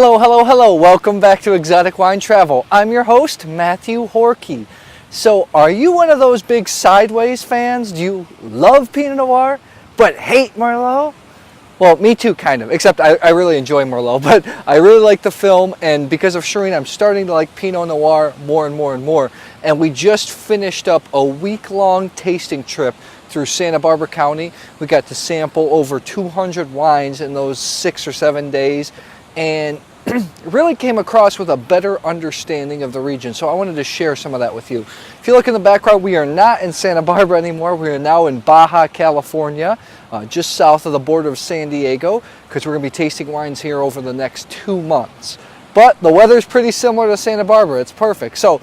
Hello, hello, hello. Welcome back to Exotic Wine Travel. I'm your host, Matthew Horkey. So, are you one of those big sideways fans? Do you love Pinot Noir but hate Merlot? Well, me too, kind of, except I really enjoy Merlot, but I really like the film, and because of Shireen, I'm starting to like Pinot Noir more and more and more. And we just finished up a week-long tasting trip through Santa Barbara County. We got to sample over 200 wines in those 6 or 7 days, and really came across with a better understanding of the region. So I wanted to share some of that with you. If you look in the background, we are not in Santa Barbara anymore. We are now in Baja, California, just south of the border of San Diego, because we're going to be tasting wines here over the next 2 months. But the weather's pretty similar to Santa Barbara. It's perfect. So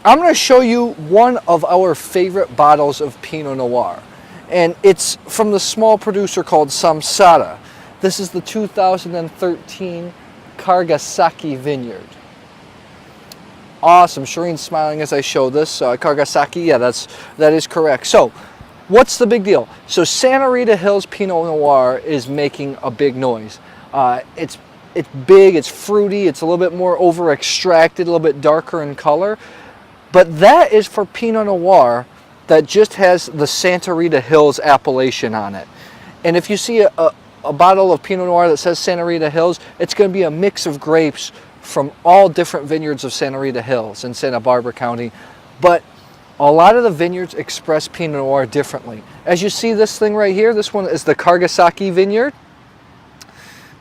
I'm going to show you one of our favorite bottles of Pinot Noir. And it's from the small producer called Samsara. This is the 2013 Cargasacchi Vineyard. Awesome. Shireen's smiling as I show this. Cargasacchi, yeah, that is correct. So, what's the big deal? So, Santa Rita Hills Pinot Noir is making a big noise. It's big, it's fruity, it's a little bit more over extracted, a little bit darker in color. But that is for Pinot Noir that just has the Santa Rita Hills appellation on it. And if you see a bottle of Pinot Noir that says Santa Rita Hills, it's going to be a mix of grapes from all different vineyards of Santa Rita Hills in Santa Barbara County. But a lot of the vineyards express Pinot Noir differently. As you see this thing right here, this one is the Cargasacchi Vineyard.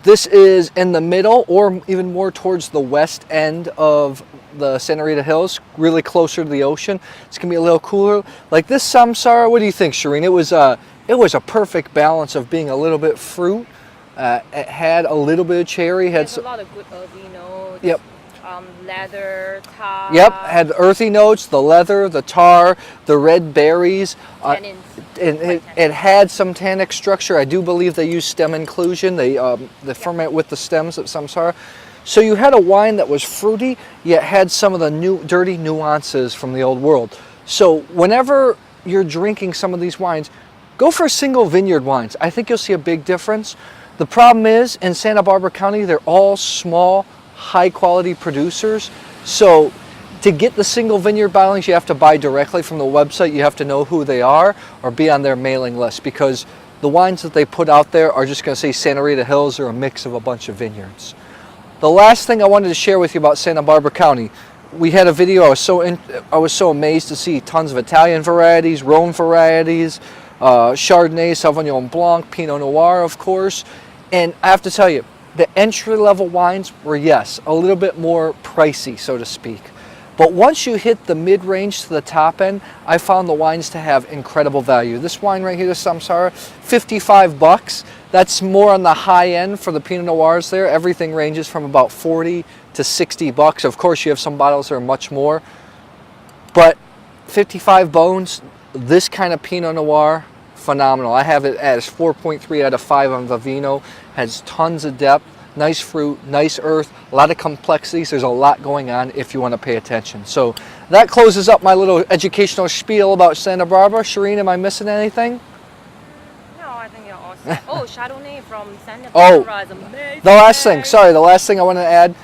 This is in the middle, or even more towards the west end of the Santa Rita Hills, really closer to the ocean. It's going to be a little cooler. Like this Samsara, what do you think, Shireen? It was a perfect balance of being a little bit fruit. It had a little bit of cherry. Had a lot of good earthy notes. Yep. Leather, tar. Yep. Had earthy notes, the leather, the tar, the red berries. It had some tannic structure. I do believe they use stem inclusion. They ferment with the stems at Samsara. So you had a wine that was fruity, yet had some of the dirty nuances from the old world. So whenever you're drinking some of these wines, go for single vineyard wines. I think you'll see a big difference. The problem is, in Santa Barbara County, they're all small, high-quality producers. So to get the single vineyard bottlings, you have to buy directly from the website. You have to know who they are or be on their mailing list, because the wines that they put out there are just going to say Santa Rita Hills or a mix of a bunch of vineyards. The last thing I wanted to share with you about Santa Barbara County, we had a video. I was so amazed to see tons of Italian varieties, Rhone varieties, Chardonnay, Sauvignon Blanc, Pinot Noir, of course. And I have to tell you, the entry-level wines were, yes, a little bit more pricey, so to speak. But once you hit the mid-range to the top end, I found the wines to have incredible value. This wine right here, the Samsara, $55. That's more on the high end for the Pinot Noirs there. Everything ranges from about $40 to $60. Of course, you have some bottles that are much more. But 55 bones, this kind of Pinot Noir, phenomenal. I have it as 4.3 out of 5 on Vivino. Has tons of depth, nice fruit, nice earth, a lot of complexities. There's a lot going on if you want to pay attention. So that closes up my little educational spiel about Santa Barbara. Shireen, am I missing anything? No, I think you're awesome. Oh, Chardonnay from Santa Barbara is amazing. The last thing I want to add,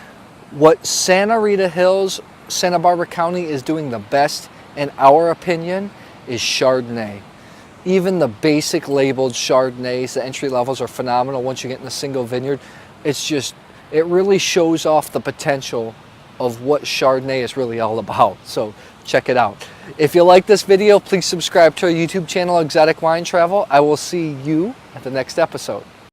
what Santa Rita Hills, Santa Barbara County is doing the best, in our opinion, is Chardonnay. Even the basic labeled Chardonnays, the entry levels are phenomenal once you get in the single vineyard. It really shows off the potential of what Chardonnay is really all about. So check it out. If you like this video, please subscribe to our YouTube channel, Exotic Wine Travel. I will see you at the next episode.